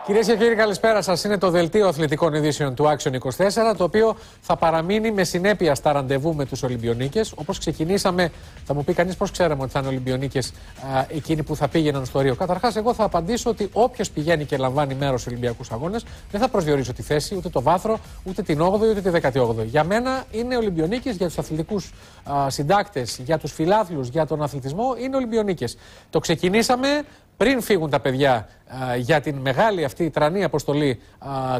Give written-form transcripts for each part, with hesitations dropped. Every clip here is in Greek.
Κυρίες και κύριοι, καλησπέρα σας. Είναι το δελτίο αθλητικών ειδήσεων του Action 24, το οποίο θα παραμείνει με συνέπεια στα ραντεβού με τους Ολυμπιονίκες. Όπως ξεκινήσαμε, θα μου πει κανείς πώς ξέραμε ότι θα είναι Ολυμπιονίκες εκείνοι που θα πήγαιναν στο Ρίο. Καταρχάς, εγώ θα απαντήσω ότι όποιος πηγαίνει και λαμβάνει μέρος σε Ολυμπιακούς Αγώνες, δεν θα προσδιορίσω τη θέση, ούτε το βάθρο, ούτε την 8η, ούτε τη 18η. Για μένα είναι Ολυμπιονίκες, για τους αθλητικούς συντάκτες, για τους φιλάθλους, για τον αθλητισμό, είναι Ολυμπιονίκες. Το ξεκινήσαμε πριν φύγουν τα παιδιά για την μεγάλη αυτή τρανή αποστολή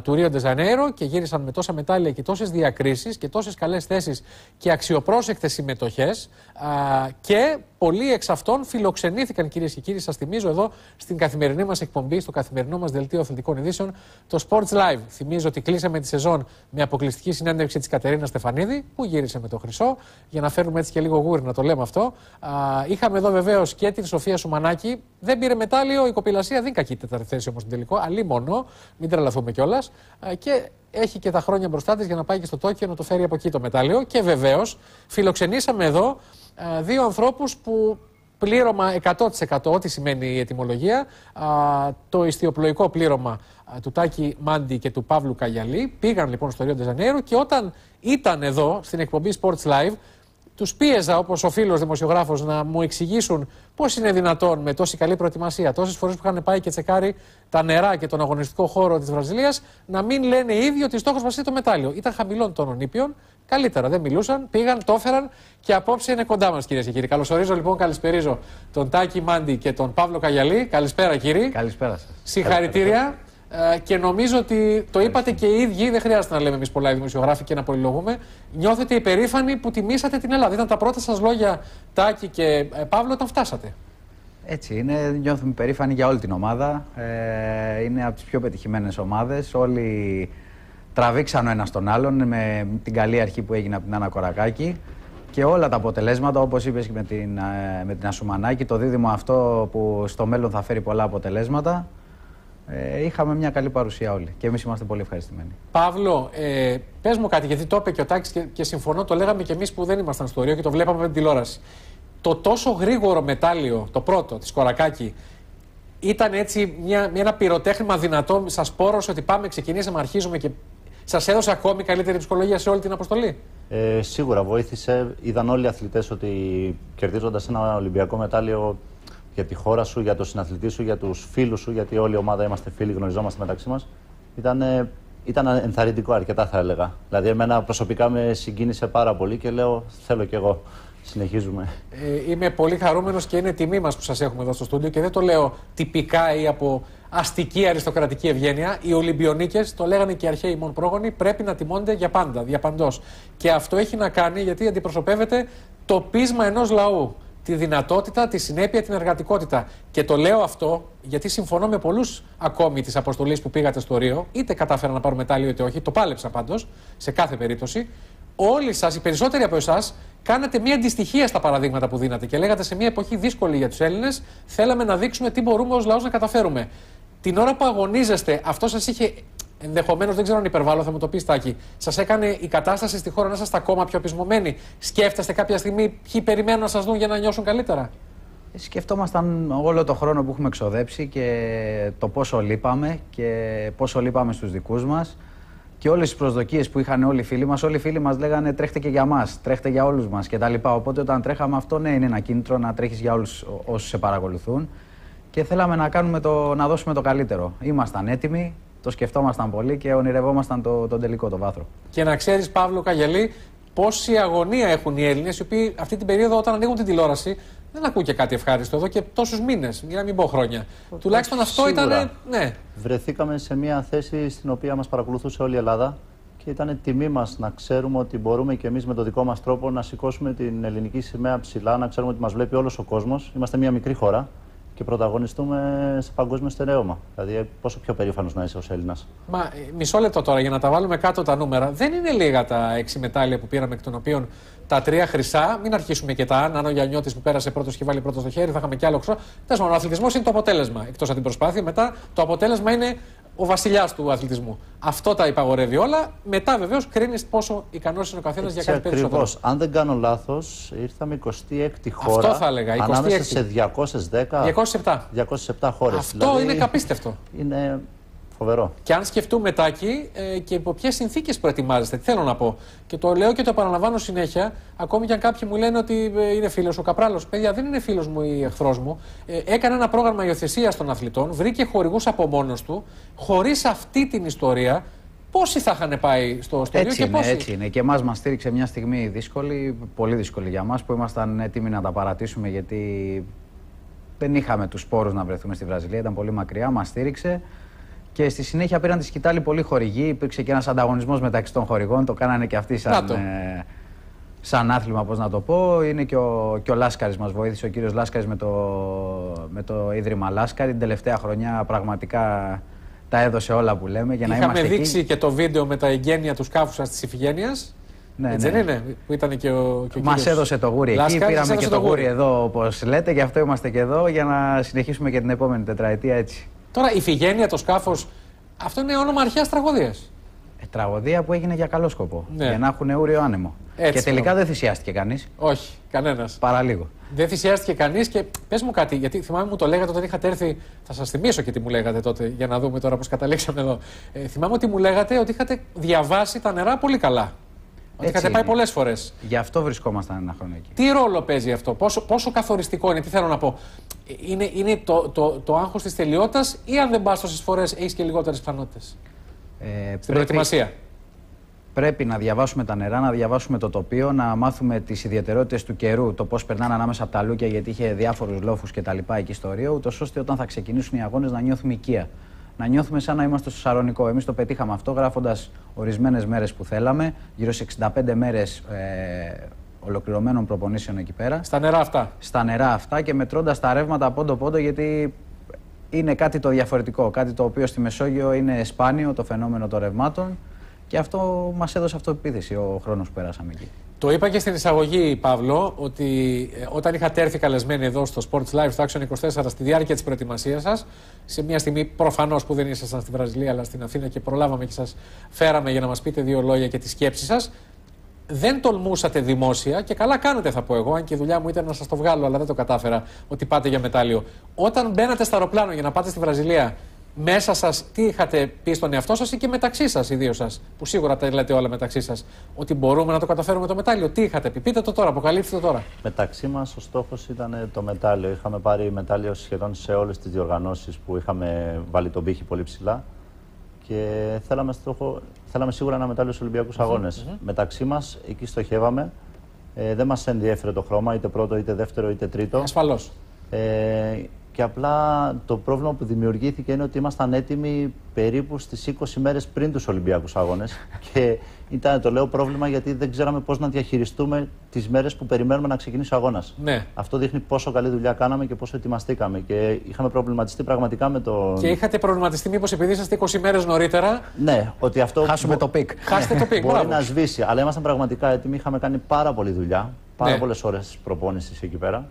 του Ρίο ντε Ζανέιρο και γύρισαν με τόσα μετάλλια και τόσες διακρίσεις και τόσες καλές θέσεις και αξιοπρόσεκτες συμμετοχές και πολλοί εξ αυτών φιλοξενήθηκαν, κυρίες και κύριοι, σας θυμίζω εδώ στην καθημερινή μας εκπομπή, στο καθημερινό μας δελτίο αθλητικών ειδήσεων, το Sports Live. Θυμίζω ότι κλείσαμε τη σεζόν με αποκλειστική συνέντευξη της Κατερίνας Στεφανίδη, που γύρισε με το χρυσό, για να φέρουμε έτσι και λίγο γούρι να το λέμε αυτό. Είχαμε εδώ βεβαίως και την Σοφία Σουμανάκη, δεν πήρε μετάλλιο, η κοπηλασία δεν κακή τέταρτη θέση όμως στην τελικό, αλλήμονο, μην τρελαθούμε κιόλας. Και έχει και τα χρόνια μπροστά της για να πάει και στο Τόκιο να το φέρει από εκεί το μετάλλιο. Και βεβαίως φιλοξενήσαμε εδώ δύο ανθρώπους που πλήρωμα 100%, ό,τι σημαίνει η ετυμολογία, το ιστιοπλοϊκό πλήρωμα του Τάκη Μάντι και του Παύλου Καγιαλή. Πήγαν λοιπόν στο Ρίο ντε Ζανέιρο και όταν ήταν εδώ στην εκπομπή Sports Live, τους πίεζα, όπως ο φίλος δημοσιογράφος, να μου εξηγήσουν πώς είναι δυνατόν με τόση καλή προετοιμασία, τόσες φορές που είχαν πάει και τσεκάρει τα νερά και τον αγωνιστικό χώρο της Βραζιλίας, να μην λένε οι ίδιοι ότι στόχος μας είναι το μετάλλιο. Ήταν χαμηλών τόνων ήπιων, καλύτερα δεν μιλούσαν, πήγαν, το έφεραν και απόψε είναι κοντά μας, κυρίες και κύριοι. Καλωσορίζω λοιπόν, καλησπερίζω τον Τάκη Μάντι και τον Παύλο Καγιαλή. Καλησπέρα, κύριοι. Καλησπέρα σας. Συγχαρητήρια. Και νομίζω ότι το είπατε και οι ίδιοι, δεν χρειάζεται να λέμε εμείς πολλά οι δημοσιογράφοι και να πολυλογούμε. Νιώθετε υπερήφανοι που τιμήσατε την Ελλάδα. Ήταν τα πρώτα σας λόγια, Τάκη και Παύλο, όταν φτάσατε. Έτσι είναι, νιώθουμε υπερήφανοι για όλη την ομάδα. Είναι από τις πιο πετυχημένες ομάδες. Όλοι τραβήξαν ο ένας τον άλλον με την καλή αρχή που έγινε από την Άννα Κορακάκη. Και όλα τα αποτελέσματα, όπως είπες και με την Ασουμανάκη, το δίδυμο αυτό που στο μέλλον θα φέρει πολλά αποτελέσματα. Είχαμε μια καλή παρουσία όλοι και εμείς είμαστε πολύ ευχαριστημένοι. Παύλο, πες μου κάτι, γιατί το είπε και ο Τάκης και συμφωνώ, το λέγαμε και εμείς που δεν ήμασταν στο Ρίο και το βλέπαμε με την τηλεόραση. Το τόσο γρήγορο μετάλλιο, το πρώτο της Κορακάκη, ήταν έτσι ένα πυροτέχνημα δυνατό, σας πόρωσε ότι πάμε, ξεκινήσαμε, αρχίζουμε και σας έδωσε ακόμη καλύτερη ψυχολογία σε όλη την αποστολή? Σίγουρα βοήθησε. Είδαν όλοι οι αθλητές ότι κερδίζοντας ένα Ολυμπιακό μετάλλιο για τη χώρα σου, για τον συναθλητή σου, για τους φίλους σου, γιατί όλη η ομάδα είμαστε φίλοι, γνωριζόμαστε μεταξύ μας. Ήταν ενθαρρυντικό αρκετά, θα έλεγα. Δηλαδή, εμένα προσωπικά με συγκίνησε πάρα πολύ και λέω: θέλω κι εγώ. Συνεχίζουμε. Είμαι πολύ χαρούμενος και είναι τιμή μας που σας έχουμε εδώ στο στούντιο και δεν το λέω τυπικά ή από αστική αριστοκρατική ευγένεια. Οι Ολυμπιονίκες, το λέγανε και οι αρχαίοι μόν πρόγονοι, πρέπει να τιμώνται για πάντα, διαπαντός. Και αυτό έχει να κάνει γιατί αντιπροσωπεύεται το πείσμα ενός λαού. Τη δυνατότητα, τη συνέπεια, την εργατικότητα. Και το λέω αυτό γιατί συμφωνώ με πολλούς ακόμη της αποστολής που πήγατε στο Ρίο. Είτε κατάφεραν να πάρουν μετάλλιο είτε όχι. Το πάλεψα πάντως σε κάθε περίπτωση. Όλοι σας, οι περισσότεροι από εσάς, κάνατε μια αντιστοιχία στα παραδείγματα που δίνατε και λέγατε σε μια εποχή δύσκολη για τους Έλληνες, θέλαμε να δείξουμε τι μπορούμε ως λαός να καταφέρουμε. Την ώρα που αγωνίζεστε, αυτό σας είχε. Ενδεχομένως, δεν ξέρω αν υπερβάλλω, θα μου το πει, Τάκη. Σας έκανε η κατάσταση στη χώρα να είσαστε ακόμα πιο πεισμωμένοι? Σκέφτεστε κάποια στιγμή ποιοι περιμένουν να σας δουν για να νιώσουν καλύτερα? Σκεφτόμασταν όλο το χρόνο που έχουμε εξοδέψει και το πόσο λείπαμε και πόσο λείπαμε στους δικούς μας και όλες τις προσδοκίες που είχαν όλοι οι φίλοι μας. Όλοι οι φίλοι μας λέγανε τρέχτε και για μας, τρέχτε για όλους μας κτλ. Οπότε όταν τρέχαμε, αυτό ναι, είναι ένα κίνητρο να τρέχεις για όλους όσους σε παρακολουθούν και θέλαμε να δώσουμε το καλύτερο. Ήμασταν έτοιμοι. Το σκεφτόμασταν πολύ και ονειρευόμασταν τον τελικό, το βάθρο. Και να ξέρεις, Παύλο Καγιαλή, πόση αγωνία έχουν οι Έλληνες, οι οποίοι αυτή την περίοδο όταν ανοίγουν την τηλεόραση δεν ακούν και κάτι ευχάριστο εδώ και τόσους μήνες, για να μην πω χρόνια. Τουλάχιστον αυτό ήταν. Ναι. Βρεθήκαμε σε μια θέση στην οποία μας παρακολουθούσε όλη η Ελλάδα και ήταν τιμή μας να ξέρουμε ότι μπορούμε και εμείς με τον δικό μας τρόπο να σηκώσουμε την ελληνική σημαία ψηλά, να ξέρουμε ότι μας βλέπει όλος ο κόσμος. Είμαστε μια μικρή χώρα. Και πρωταγωνιστούμε σε παγκόσμιο στερέωμα. Δηλαδή, πόσο πιο περήφανος να είσαι ως Έλληνας. Μα μισό λεπτό τώρα για να τα βάλουμε κάτω τα νούμερα. Δεν είναι λίγα τα 6 μετάλλια που πήραμε, εκ των οποίων τα 3 χρυσά. Μην αρχίσουμε και τα αν. Αν ο Γιαννιώτης που πέρασε πρώτος και βάλει πρώτο στο χέρι, θα είχαμε κι άλλο χρυσό. Τέλος πάντων, ο αθλητισμός είναι το αποτέλεσμα. Εκτός από την προσπάθεια, μετά το αποτέλεσμα είναι ο βασιλιάς του αθλητισμού. Αυτό τα υπαγορεύει όλα. Μετά βεβαίως κρίνεις πόσο ικανός είναι ο καθένας για κάτι περισσότερο. Ακριβώς. Αν δεν κάνω λάθος, ήρθαμε 26η χώρα. Αυτό θα έλεγα. 26. Ανάμεσα σε 210. 207. 207 χώρες. Αυτό δηλαδή είναι καπίστευτο. Είναι Φοβερό. Και αν σκεφτούμε, Τάκη, και υπό ποιες συνθήκες προετοιμάζεστε, τι θέλω να πω. Και το λέω και το επαναλαμβάνω συνέχεια, ακόμη και αν κάποιοι μου λένε ότι είναι φίλος ο Καπράλος. Παιδιά, δεν είναι φίλος μου ή εχθρός μου. Έκανε ένα πρόγραμμα υιοθεσίας των αθλητών, βρήκε χορηγούς από μόνος του. Χωρίς αυτή την ιστορία, πόσοι θα είχαν πάει στο στούντιο και πόσοι. Έτσι είναι. Και εμάς μας στήριξε μια στιγμή δύσκολη, πολύ δύσκολη για μας, που ήμασταν έτοιμοι να τα παρατήσουμε, γιατί δεν είχαμε τους πόρους να βρεθούμε στη Βραζιλία, ήταν πολύ μακριά, μας στήριξε. Και στη συνέχεια πήραν τη σκητάλη πολλοί χορηγοί. Υπήρξε και ένας ανταγωνισμός μεταξύ των χορηγών. Το κάνανε και αυτοί σαν άθλημα, πώς να το πω. Είναι και ο Λάσκαρης μας βοήθησε, ο κύριος Λάσκαρης με το Ίδρυμα Λάσκαρη. Την τελευταία χρονιά πραγματικά τα έδωσε όλα που λέμε για να είμαστε εκεί. Είχαμε δείξει και το βίντεο με τα εγγένεια του σκάφου σας της Ιφηγένειας. Ναι, δεν είναι, που ήταν και ο μας έδωσε το γούρι εκεί, πήραμε και το γούρι εδώ, όπως λέτε, γι' αυτό είμαστε και εδώ, για να συνεχίσουμε και την επόμενη τετραετία έτσι. Τώρα, η Ιφηγένεια, το σκάφος, αυτό είναι όνομα αρχαίας τραγωδίας. Τραγωδία που έγινε για καλό σκοπό. Ναι. Για να έχουν ούριο άνεμο. Έτσι, και τελικά δεν θυσιάστηκε κανείς. Όχι, κανένας. Παραλίγο. Δεν θυσιάστηκε κανείς και πες μου κάτι, γιατί θυμάμαι μου το λέγατε όταν είχατε έρθει. Θα σας θυμίσω και τι μου λέγατε τότε, για να δούμε τώρα πώς καταλήξαμε εδώ. Θυμάμαι ότι μου λέγατε ότι είχατε διαβάσει τα νερά πολύ καλά. Ότι είχατε πάει πολλές φορές. Γι' αυτό βρισκόμασταν ένα χρόνο εκεί. Τι ρόλο παίζει αυτό, πόσο καθοριστικό είναι, τι θέλω να πω. Είναι το άγχος της τελειότητας, ή αν δεν πας τόσες φορές έχεις και λιγότερες πιθανότητες στην προετοιμασία. Πρέπει να διαβάσουμε τα νερά, να διαβάσουμε το τοπίο, να μάθουμε τις ιδιαιτερότητες του καιρού, το πώς περνάνε ανάμεσα από τα λούκια, γιατί είχε διάφορους λόφους κτλ. Εκεί στο Ρίο, ούτως ώστε όταν θα ξεκινήσουν οι αγώνες να νιώθουμε οικία. Να νιώθουμε σαν να είμαστε στο Σαλονικό. Εμείς το πετύχαμε αυτό γράφοντας ορισμένες μέρες που θέλαμε, γύρω σε 65 μέρες ολοκληρωμένων προπονήσεων εκεί πέρα. Στα νερά αυτά. Στα νερά αυτά και μετρώντας τα ρεύματα πόντο-πόντο, γιατί είναι κάτι το διαφορετικό. Κάτι το οποίο στη Μεσόγειο είναι σπάνιο, το φαινόμενο των ρευμάτων. Και αυτό μας έδωσε αυτοπεποίθηση ο χρόνος που πέρασαμε εκεί. Το είπα και στην εισαγωγή, Παύλο, ότι όταν είχατε έρθει καλεσμένοι εδώ στο Sports Live, στο Action 24, στη διάρκεια της προετοιμασίας σας, σε μια στιγμή προφανώς που δεν ήσασταν στη Βραζιλία αλλά στην Αθήνα και προλάβαμε και σας φέραμε για να μας πείτε δύο λόγια και τη σκέψη σας, δεν τολμούσατε δημόσια, και καλά κάνετε θα πω εγώ, αν και η δουλειά μου ήταν να σας το βγάλω, αλλά δεν το κατάφερα, ότι πάτε για μετάλλιο. Όταν μπαίνατε στο αεροπλάνο για να πάτε στη Βραζιλία, μέσα σας τι είχατε πει στον εαυτό σας ή και μεταξύ σας, οι δύο σας, που σίγουρα τα λέτε όλα μεταξύ σας, ότι μπορούμε να το καταφέρουμε το μετάλλιο? Τι είχατε πει? Πείτε το τώρα, αποκαλύψτε το τώρα. Μεταξύ μας ο στόχος ήταν το μετάλλιο. Είχαμε πάρει μετάλλιο σχεδόν σε όλες τις διοργανώσεις που είχαμε βάλει τον πύχη πολύ ψηλά και θέλαμε σίγουρα ένα μετάλλιο στους Ολυμπιακούς Αγώνες. Μεταξύ μας εκεί στοχεύαμε. Δεν μας ενδιέφερε το χρώμα, είτε πρώτο, είτε δεύτερο, είτε τρίτο. Ασφαλώς. Και απλά το πρόβλημα που δημιουργήθηκε είναι ότι ήμασταν έτοιμοι περίπου στις 20 μέρες πριν τους Ολυμπιακούς Αγώνες. Και ήταν, το λέω, πρόβλημα γιατί δεν ξέραμε πώς να διαχειριστούμε τις μέρες που περιμένουμε να ξεκινήσει ο αγώνας. Ναι. Αυτό δείχνει πόσο καλή δουλειά κάναμε και πόσο ετοιμαστήκαμε. Και είχαμε προβληματιστεί πραγματικά με το. Και είχατε προβληματιστεί μήπως επειδή είσαστε 20 μέρες νωρίτερα. Ναι, ότι αυτό. Χάσουμε το πικ. Χάσετε το πικ. Μπορεί να σβήσει. Αλλά ήμασταν πραγματικά έτοιμοι. Είχαμε κάνει πάρα πολλή δουλειά. Πάρα πολλές ώρες προπόνησης εκεί πέρα.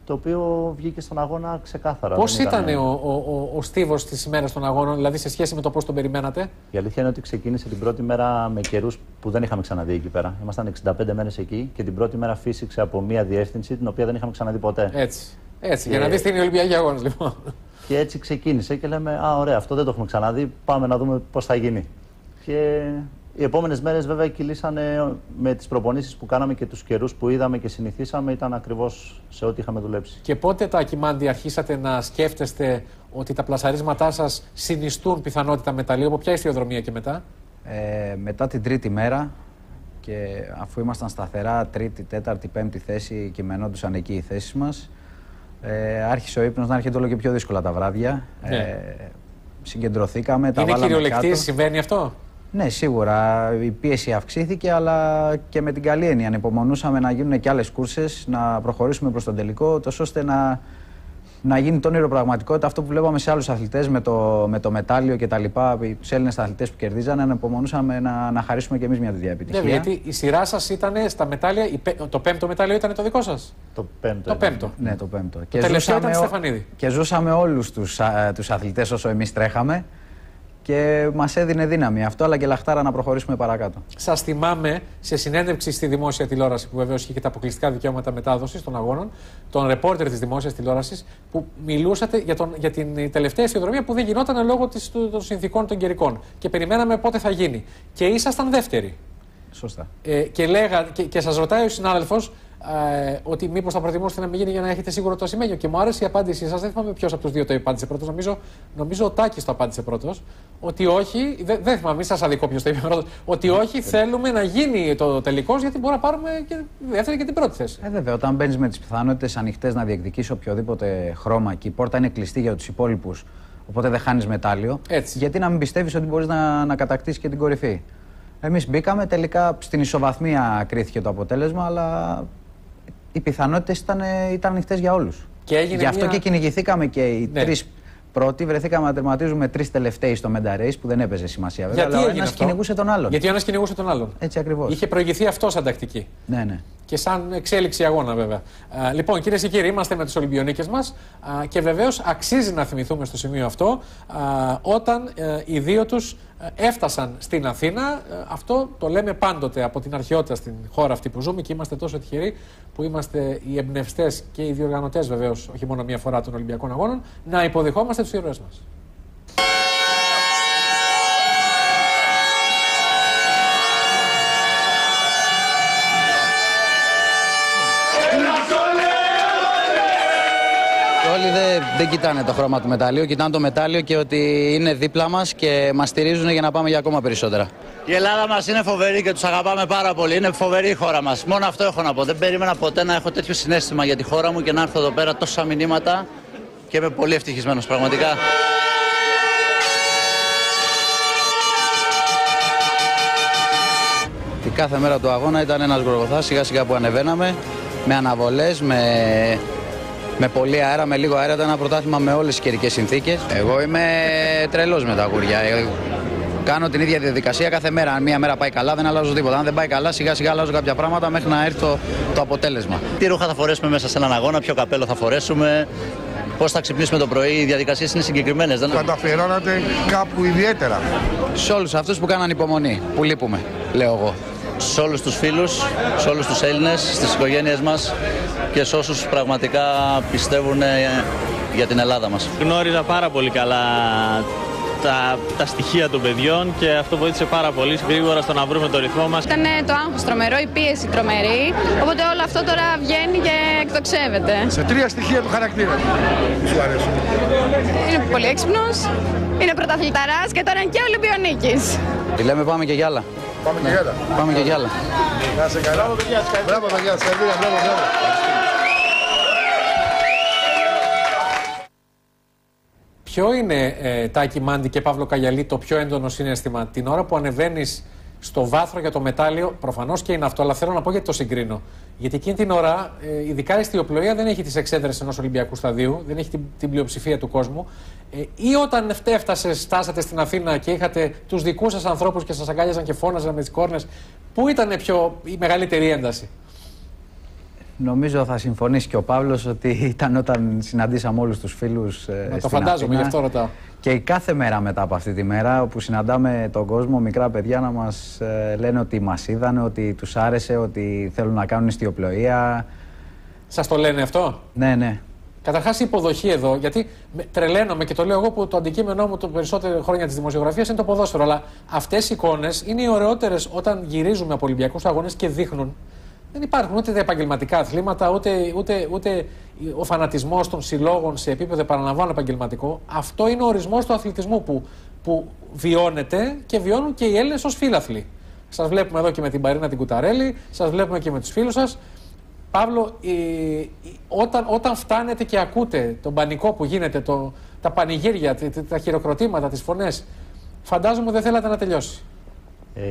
Το οποίο βγήκε στον αγώνα ξεκάθαρα. Πώς ήταν ο στίβος της ημέρας των αγώνων, δηλαδή σε σχέση με το πώς τον περιμένατε? Η αλήθεια είναι ότι ξεκίνησε την πρώτη μέρα με καιρούς που δεν είχαμε ξαναδεί εκεί πέρα. Ήμασταν 65 μέρες εκεί και την πρώτη μέρα φύσηξε από μία διεύθυνση την οποία δεν είχαμε ξαναδεί ποτέ. Έτσι. Για να δεις τι είναι οι Ολυμπιακοί Αγώνες, λοιπόν. Και έτσι ξεκίνησε και λέμε: Α, ωραία, αυτό δεν το έχουμε ξαναδεί. Πάμε να δούμε πώς θα γίνει. Και οι επόμενες μέρες, βέβαια, κυλήσανε με τις προπονήσεις που κάναμε και τους καιρούς που είδαμε και συνηθίσαμε, ήταν ακριβώς σε ό,τι είχαμε δουλέψει. Και πότε, Τάκη Μάντι, αρχίσατε να σκέφτεστε ότι τα πλασαρίσματά σας συνιστούν πιθανότητα μεταλλίου? Από ποια ιστιοδρομία και μετά? Μετά την τρίτη μέρα, και αφού ήμασταν σταθερά τρίτη, τέταρτη, πέμπτη θέση, κειμενόντουσαν εκεί οι θέσεις μας, άρχισε ο ύπνος να έρχεται όλο και πιο δύσκολα τα βράδια. Συγκεντρωθήκαμε, τα βάλαμε κάτω. Είναι κυριολεκτή, συμβαίνει αυτό? Ναι, σίγουρα. Η πίεση αυξήθηκε, αλλά και με την καλή έννοια. Ανυπομονούσαμε να γίνουν και άλλες κούρσες, να προχωρήσουμε προς τον τελικό, τόσο ώστε να γίνει το όνειρο πραγματικότητα. Αυτό που βλέπαμε σε άλλους αθλητές με το μετάλλιο κτλ. Τους Έλληνες αθλητές που κερδίζανε, ανυπομονούσαμε να χαρίσουμε κι εμείς μια τέτοια επιτυχία. Ναι, γιατί η σειρά σας ήταν στα μετάλλια. Το πέμπτο μετάλλιο ήταν το δικό σας? Το πέμπτο. Το πέμπτο. Ναι, το πέμπτο. Το τελευταίο ήταν Στεφανίδη. Και ζούσαμε όλους τους αθλητές όσο εμείς τρέχαμε. και μας έδινε δύναμη αυτό, αλλά και λαχτάρα να προχωρήσουμε παρακάτω. Σας θυμάμαι σε συνέντευξη στη δημόσια τηλεόραση, που βεβαίως είχε και τα αποκλειστικά δικαιώματα μετάδοσης των αγώνων, τον ρεπόρτερ της δημόσιας τηλεόρασης, που μιλούσατε για την τελευταία ισιοδρομία που δεν γινόταν λόγω των συνθηκών των καιρικών. Και περιμέναμε πότε θα γίνει. Και ήσασταν δεύτεροι. Σωστά. Και σας ρωτάει ο συνάδελφος ότι μήπως θα προτιμούσατε να μην γίνει για να έχετε σίγουρο το ασημένιο. Και μου άρεσε η απάντησή σας. Δεν θυμάμαι ποιος από τους δύο το απάντησε πρώτος. Νομίζω ο Τάκης το απάντησε πρώτος. Ότι όχι, δεν θυμάμαι, μην σας αδικό ποιος το είπε πρώτος. Ότι όχι, θέλουμε να γίνει το τελικός, γιατί μπορούμε να πάρουμε και δεύτερη και την πρώτη θέση. Βέβαια, όταν μπαίνεις με τις πιθανότητες ανοιχτές να διεκδικήσεις οποιοδήποτε χρώμα και η πόρτα είναι κλειστή για τους υπόλοιπους, οπότε δεν χάνεις μετάλλιο. Έτσι. Γιατί να μην πιστεύεις ότι μπορείς να κατακτήσεις και την κορυφή. Εμείς μπήκαμε, τελικά στην ισοβαθμία κρίθηκε το αποτέλεσμα, αλλά οι πιθανότητες ήταν ανοιχτές για όλους. Γι' αυτό και κυνηγηθήκαμε και οι τρεις πρώτοι. Βρεθήκαμε να τερματίζουμε τρεις τελευταίοι στο Menda Race, που δεν έπαιζε σημασία βέβαια. Γιατί αλλά ο ένας κυνηγούσε τον άλλον. Γιατί ο ένας κυνηγούσε τον άλλον. Έτσι ακριβώς. Είχε προηγηθεί αυτό σαν τακτική. Ναι. Και σαν εξέλιξη αγώνα, βέβαια. Λοιπόν, κυρίες και κύριοι, είμαστε με τους Ολυμπιονίκες μας και βεβαίως αξίζει να θυμηθούμε στο σημείο αυτό όταν οι δύο τους έφτασαν στην Αθήνα. Αυτό το λέμε πάντοτε από την αρχαιότητα στην χώρα αυτή που ζούμε και είμαστε τόσο τυχεροί που είμαστε οι εμπνευστές και οι διοργανωτές, βεβαίως, όχι μόνο μία φορά των Ολυμπιακών Αγώνων, να υποδεχόμαστε τους ήρωές μας. Όλοι δεν κοιτάνε το χρώμα του μεταλλίου, κοιτάνε το μετάλλιο και ότι είναι δίπλα μας και μας στηρίζουν για να πάμε για ακόμα περισσότερα. Η Ελλάδα μας είναι φοβερή και τους αγαπάμε πάρα πολύ. Είναι φοβερή η χώρα μας. Μόνο αυτό έχω να πω. Δεν περίμενα ποτέ να έχω τέτοιο συναίσθημα για τη χώρα μου και να έρθω εδώ πέρα τόσα μηνύματα και είμαι πολύ ευτυχισμένος πραγματικά. Η κάθε μέρα του αγώνα ήταν ένας γοργοθάς, σιγά σιγά που ανεβαίναμε, με αναβολές, με πολύ αέρα, με λίγο αέρα. Ήταν ένα πρωτάθλημα με όλες τις καιρικές συνθήκες. Εγώ είμαι τρελός με τα αγούρια. Κάνω την ίδια διαδικασία κάθε μέρα. Αν μία μέρα πάει καλά, δεν αλλάζω τίποτα. Αν δεν πάει καλά, σιγά σιγά αλλάζω κάποια πράγματα μέχρι να έρθει το αποτέλεσμα. Τι ρούχα θα φορέσουμε μέσα σε έναν αγώνα, ποιο καπέλο θα φορέσουμε, πώς θα ξυπνήσουμε το πρωί. Οι διαδικασίες είναι συγκεκριμένες. Καταφερόνατε κάπου ιδιαίτερα. Σε όλους αυτούς που κάναν υπομονή, που λείπουμε, λέω εγώ. Σε όλους τους φίλους, σε όλους τους Έλληνες, στις οικογένειες μας και σε όσους πραγματικά πιστεύουν για την Ελλάδα μας. Γνώριζα πάρα πολύ καλά τα στοιχεία των παιδιών και αυτό βοήθησε πάρα πολύ γρήγορα στο να βρούμε το ρυθμό μας. Ήταν το άγχος τρομερό, η πίεση τρομερή, οπότε όλο αυτό τώρα βγαίνει και εκτοξεύεται. Σε τρία στοιχεία του χαρακτήρα σου αρέσουν. Είναι πολύ έξυπνος, είναι πρωταθληταράς και τώρα είναι και Ολυμπιονίκης. Τι λέμε, πάμε και για άλλα. Πάμε και για άλλα. Πάμε και για άλλα. Να σε καλά. Μπράβο παιδιά, συγχαρητήρια, μπράβο. Ποιο είναι, Τάκη Μάντη και Παύλο Καγιαλή, το πιο έντονο συναίσθημα την ώρα που ανεβαίνεις στο βάθρο για το μετάλλιο? Προφανώς και είναι αυτό, αλλά θέλω να πω γιατί το συγκρίνω. Γιατί εκείνη την ώρα, ειδικά η εστιοπλοεία δεν έχει τις εξέδρες ενός Ολυμπιακού σταδίου, δεν έχει την πλειοψηφία του κόσμου. Ή όταν φτάσατε στην Αθήνα και είχατε τους δικούς σας ανθρώπους και σας αγκάλιαζαν και φώναζαν με τις κόρνες, πού ήταν η μεγαλύτερη ένταση? Νομίζω θα συμφωνήσει και ο Παύλος ότι ήταν όταν συναντήσαμε όλους τους φίλους στην το φαντάζομαι, Αθήνα. γι' αυτό ρωτάω. Και η κάθε μέρα μετά από αυτή τη μέρα όπου συναντάμε τον κόσμο, μικρά παιδιά να μας λένε ότι μας είδανε, ότι τους άρεσε, ότι θέλουν να κάνουν ιστιοπλοεία. Σας το λένε αυτό? Ναι. Καταρχάς η υποδοχή εδώ, γιατί τρελαίνομαι και το λέω εγώ που το αντικείμενό μου το περισσότερο χρόνια της δημοσιογραφίας είναι το ποδόσφαιρο. Αλλά αυτές οι εικόνες είναι οι ωραιότερες όταν γυρίζουμε από Ολυμπιακούς αγώνες και δείχνουν. Δεν υπάρχουν ούτε τα επαγγελματικά αθλήματα, ούτε ο φανατισμός των συλλόγων σε επίπεδο, επαναλαμβάνω, επαγγελματικό. Αυτό είναι ο ορισμός του αθλητισμού που βιώνεται και βιώνουν και οι Έλληνες ως φίλαθλοι. Σας βλέπουμε εδώ και με την Παρίνα την Κουταρέλη, σας βλέπουμε και με τους φίλους σας. Παύλο, όταν φτάνετε και ακούτε τον πανικό που γίνεται, τα πανηγύρια, τα χειροκροτήματα, τις φωνές, φαντάζομαι δεν θέλατε να τελειώσει.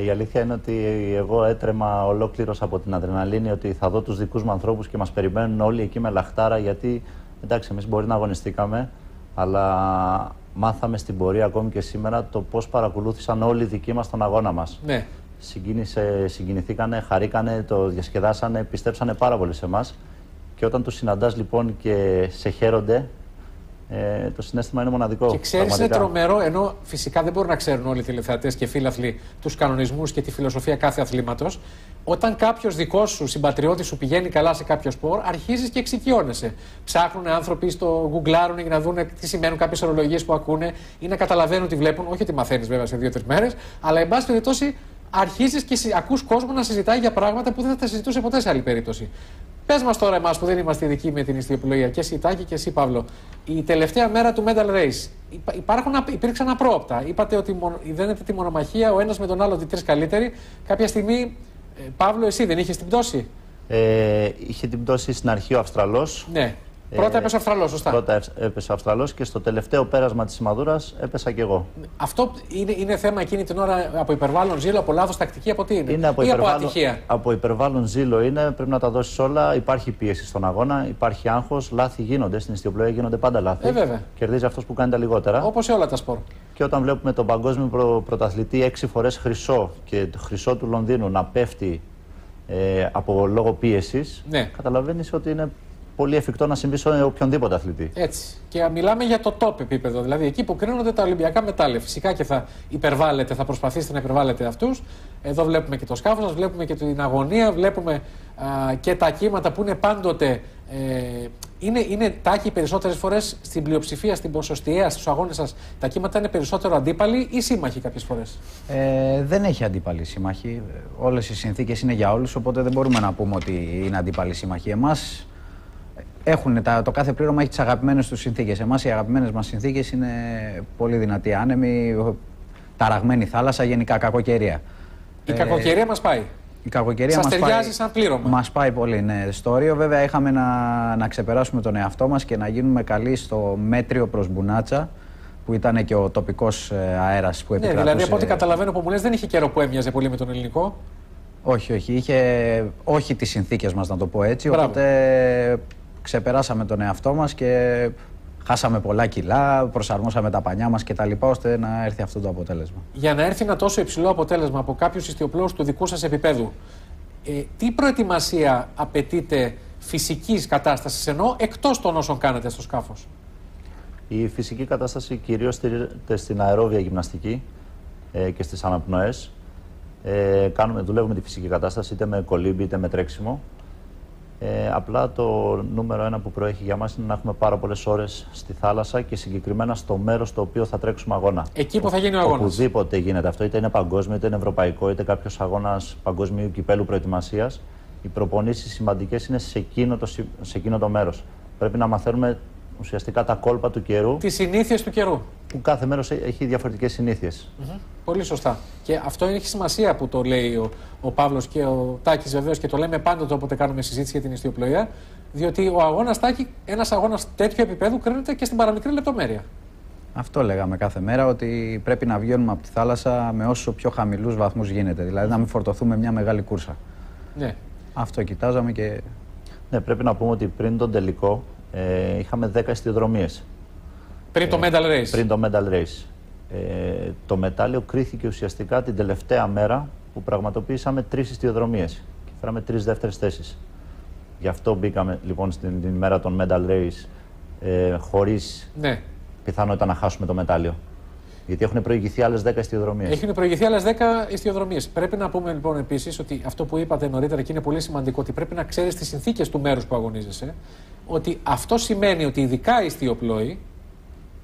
Η αλήθεια είναι ότι εγώ έτρεμα ολόκληρος από την αδρεναλίνη ότι θα δω τους δικούς μου ανθρώπους και μας περιμένουν όλοι εκεί με λαχτάρα, γιατί εντάξει, εμείς μπορεί να αγωνιστήκαμε, αλλά μάθαμε στην πορεία ακόμη και σήμερα το πώς παρακολούθησαν όλοι οι δικοί μας τον αγώνα μας. Ναι. Συγκινηθήκανε, χαρήκανε, το διασκεδάσανε, πιστέψανε πάρα πολύ σε εμάς. Και όταν τους συναντάς λοιπόν και σε χαίρονται, Το συναίσθημα είναι μοναδικό. Και ξέρεις, είναι τρομερό, ενώ φυσικά δεν μπορούν να ξέρουν όλοι οι τηλεθεατές και φίλαθλοι τους κανονισμούς και τη φιλοσοφία κάθε αθλήματος. Όταν κάποιος δικός σου συμπατριώτης σου πηγαίνει καλά σε κάποιο σπορ, αρχίζεις και εξοικειώνεσαι. Ψάχνουν άνθρωποι στο γκουγκλάρουν για να δουν τι σημαίνουν κάποιες ορολογίες που ακούνε ή να καταλαβαίνουν τι βλέπουν. Όχι ότι μαθαίνεις βέβαια σε 2-3 μέρες, αλλά εν πάση περιπτώσει αρχίζεις και ακούς κόσμο να συζητάει για πράγματα που δεν θα τα συζητούσε ποτέ σε άλλη περίπτωση. Πες μας τώρα, εμάς που δεν είμαστε ειδικοί με την ιστιοπλοεία, και εσύ Τάκη και εσύ Παύλο, η τελευταία μέρα του Medal Race υπήρξαν απρόοπτα. Είπατε ότι δένετε τη μονομαχία ο ένας με τον άλλο, ότι τρεις καλύτεροι. Κάποια στιγμή, Παύλο, εσύ δεν είχες την πτώση? Είχε την πτώση στην αρχή ο Αυστραλός. Ναι. Πρώτα έπεσε ο Αυστραλός, σωστά. Πρώτα έπεσε ο Αυστραλός και στο τελευταίο πέρασμα της σημαδούρας έπεσα κι εγώ. Αυτό είναι θέμα εκείνη την ώρα από υπερβάλλον ζήλο, από λάθος τακτική, από τι είναι? Είναι από ατυχία? Από υπερβάλλον ζήλο είναι, πρέπει να τα δώσεις όλα. Υπάρχει πίεση στον αγώνα, υπάρχει άγχος, λάθη γίνονται. Στην ιστιοπλοεία γίνονται πάντα λάθη. Βέβαια. Κερδίζει αυτός που κάνει τα λιγότερα. Όπως σε όλα τα σπορ. Και όταν βλέπουμε τον παγκόσμιο πρωταθλητή 6 φορές χρυσό και το χρυσό του Λονδίνου να πέφτει από λόγω πίεσης, ναι, καταλαβαίνεις ότι είναι πολύ εφικτό να συμβεί σε οποιονδήποτε αθλητή. Έτσι. Και μιλάμε για το top επίπεδο, δηλαδή εκεί που κρίνονται τα Ολυμπιακά μετάλλια. Φυσικά και θα υπερβάλλετε, θα προσπαθήσετε να υπερβάλλετε αυτούς. Εδώ βλέπουμε και το σκάφος σας, βλέπουμε και την αγωνία, βλέπουμε και τα κύματα που είναι πάντοτε. Είναι Τάκη περισσότερες φορές στην πλειοψηφία, στην ποσοστιαία, στους αγώνες σας, τα κύματα είναι περισσότερο αντίπαλοι ή σύμμαχοι κάποιες φορές? Δεν έχει αντίπαλοι σύμμαχοι. Όλες οι συνθήκες είναι για όλους, οπότε δεν μπορούμε να πούμε ότι είναι αντίπαλοι σύμμαχοι. Εμάς το κάθε πλήρωμα έχει τις αγαπημένες τους συνθήκες. Εμάς οι αγαπημένες μας συνθήκες είναι πολύ δυνατοί άνεμοι, ταραγμένη θάλασσα, γενικά κακοκαιρία. Η κακοκαιρία μας πάει. Η κακοκαιρία σας μας ταιριάζει πάει, σαν πλήρωμα? Μας πάει πολύ, ναι. Στο Ρίο βέβαια είχαμε να ξεπεράσουμε τον εαυτό μας και να γίνουμε καλοί στο μέτριο προς Μπουνάτσα, που ήταν και ο τοπικός αέρας που επικρατούσε. Ναι, δηλαδή από ό,τι καταλαβαίνω που μου λες δεν είχε καιρό που έμοιαζε πολύ με τον ελληνικό. Όχι, όχι. Όχι τις συνθήκες μας, να το πω έτσι. Μπράβο. Οπότε ξεπεράσαμε τον εαυτό μας και χάσαμε πολλά κιλά, προσαρμόσαμε τα πανιά μας κτλ. Ώστε να έρθει αυτό το αποτέλεσμα. Για να έρθει ένα τόσο υψηλό αποτέλεσμα από κάποιους ιστιοπλώους του δικού σας επίπεδου, τι προετοιμασία απαιτείται φυσικής κατάστασης, ενώ εκτός των όσων κάνετε στο σκάφος? Η φυσική κατάσταση κυρίως στηρίζεται στην αερόβια γυμναστική και στις αναπνοές. Δουλεύουμε τη φυσική κατάσταση είτε με κολύμπι είτε με τρέξιμο. Απλά το νούμερο ένα που προέχει για μας είναι να έχουμε πάρα πολλές ώρες στη θάλασσα και συγκεκριμένα στο μέρος στο οποίο θα τρέξουμε αγώνα. Εκεί που θα γίνει ο αγώνας. Οπουδήποτε γίνεται αυτό, είτε είναι παγκόσμιο, είτε είναι ευρωπαϊκό, είτε κάποιος αγώνας παγκοσμίου κυπέλου προετοιμασίας. Οι προπονήσεις σημαντικές είναι σε εκείνο το μέρος. Πρέπει να μαθαίνουμε ουσιαστικά τα κόλπα του καιρού. Τις συνήθειες του καιρού. Που κάθε μέρος έχει διαφορετικές συνήθειες. Πολύ σωστά. Και αυτό έχει σημασία που το λέει ο Παύλος και ο Τάκης βεβαίως, και το λέμε πάντοτε όποτε κάνουμε συζήτηση για την ιστιοπλοεία. Διότι ο αγώνας, Τάκη, ένας αγώνας τέτοιου επίπεδου κρίνεται και στην παραμικρή λεπτομέρεια. Αυτό λέγαμε κάθε μέρα, ότι πρέπει να βγαίνουμε από τη θάλασσα με όσο πιο χαμηλούς βαθμούς γίνεται. Δηλαδή να μην φορτωθούμε μια μεγάλη κούρσα. Ναι. Αυτό κοιτάζαμε και. Ναι, πρέπει να πούμε ότι πριν τον τελικό είχαμε 10 εστιοδρομίες. Πριν το Medal Race. Πριν το Medal Race. Το μετάλλιο κρίθηκε ουσιαστικά την τελευταία μέρα που πραγματοποιήσαμε 3 εστιοδρομίες και φέραμε 3 δεύτερες θέσεις. Γι' αυτό μπήκαμε λοιπόν την μέρα των Medal Race χωρίς πιθανότητα να χάσουμε το μετάλλιο. Γιατί έχουν προηγηθεί άλλες 10 εστιοδρομίες. Έχουν προηγηθεί άλλες 10 εστιοδρομίες. Πρέπει να πούμε λοιπόν επίσης ότι αυτό που είπατε νωρίτερα και είναι πολύ σημαντικό, ότι πρέπει να ξέρεις τις συνθήκες του μέρους που αγωνίζεσαι. Ότι αυτό σημαίνει ότι ειδικά οι ιστιοπλόοι,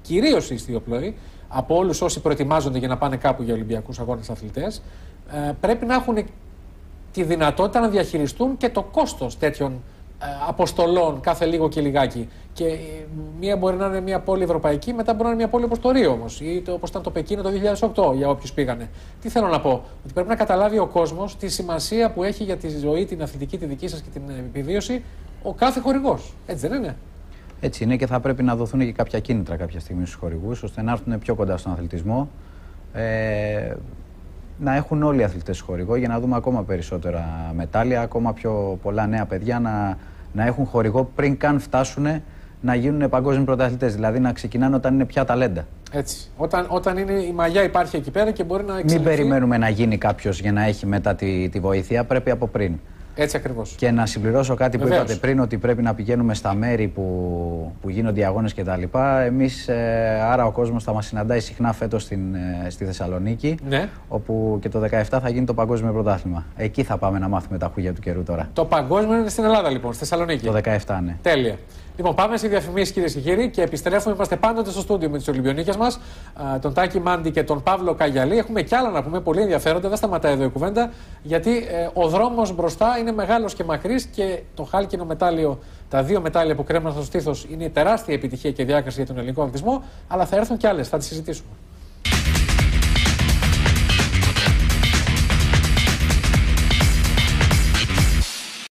κυρίως οι ιστιοπλόοι, από όλους όσοι προετοιμάζονται για να πάνε κάπου για Ολυμπιακούς αγώνες αθλητές, πρέπει να έχουν τη δυνατότητα να διαχειριστούν και το κόστος τέτοιων αποστολών κάθε λίγο και λιγάκι. Και μία μπορεί να είναι μια πόλη ευρωπαϊκή, μετά μπορεί να είναι μια πόλη όπως το Ρίο όμως, ή όπως ήταν το Πεκίνο το 2008 για όποιους πήγανε. Τι θέλω να πω, ότι πρέπει να καταλάβει ο κόσμος τη σημασία που έχει για τη ζωή, την αθλητική, τη δική σας και την επιβίωση ο κάθε χορηγός. Έτσι δεν είναι? Έτσι είναι, και θα πρέπει να δοθούν και κάποια κίνητρα κάποια στιγμή στους χορηγούς, ώστε να έρθουν πιο κοντά στον αθλητισμό. Να έχουν όλοι οι αθλητές χορηγό για να δούμε ακόμα περισσότερα μετάλλια, ακόμα πιο πολλά νέα παιδιά να έχουν χορηγό πριν καν φτάσουν να γίνουν παγκόσμιοι πρωταθλητές. Δηλαδή να ξεκινάνε όταν είναι πια ταλέντα. Έτσι. Όταν είναι η μαγιά υπάρχει εκεί πέρα και μπορεί να εξελιχθεί. Μην περιμένουμε να γίνει κάποιος για να έχει μετά τη βοήθεια, πρέπει από πριν. Έτσι ακριβώς. Και να συμπληρώσω κάτι Βεβαίως. που είπατε πριν, ότι πρέπει να πηγαίνουμε στα μέρη που γίνονται οι αγώνες κτλ. Εμείς, άρα ο κόσμος θα μας συναντάει συχνά φέτος στη Θεσσαλονίκη, Ναι. όπου και το 17 θα γίνει το Παγκόσμιο Πρωτάθλημα. Εκεί θα πάμε να μάθουμε τα χούγια του καιρού τώρα. Το παγκόσμιο είναι στην Ελλάδα λοιπόν, στη Θεσσαλονίκη. Το 17, ναι. Τέλεια. Λοιπόν, πάμε σε διαφημίσεις, κυρίες και κύριοι, και επιστρέφουμε. Είμαστε πάντοτε στο στούντιο με τις Ολυμπιονίκες μας, τον Τάκη Μάντι και τον Παύλο Καγιαλή. Έχουμε κι άλλα να πούμε, πολύ ενδιαφέροντα. Δεν σταματάει εδώ η κουβέντα, γιατί ο δρόμος μπροστά είναι μεγάλος και μακρύς και το χάλκινο μετάλλιο, τα δύο μετάλλια που κρέμναν στο στήθος, είναι τεράστια επιτυχία και διάκριση για τον ελληνικό αθλητισμό. Αλλά θα έρθουν κι άλλες, θα τις συζητήσουμε.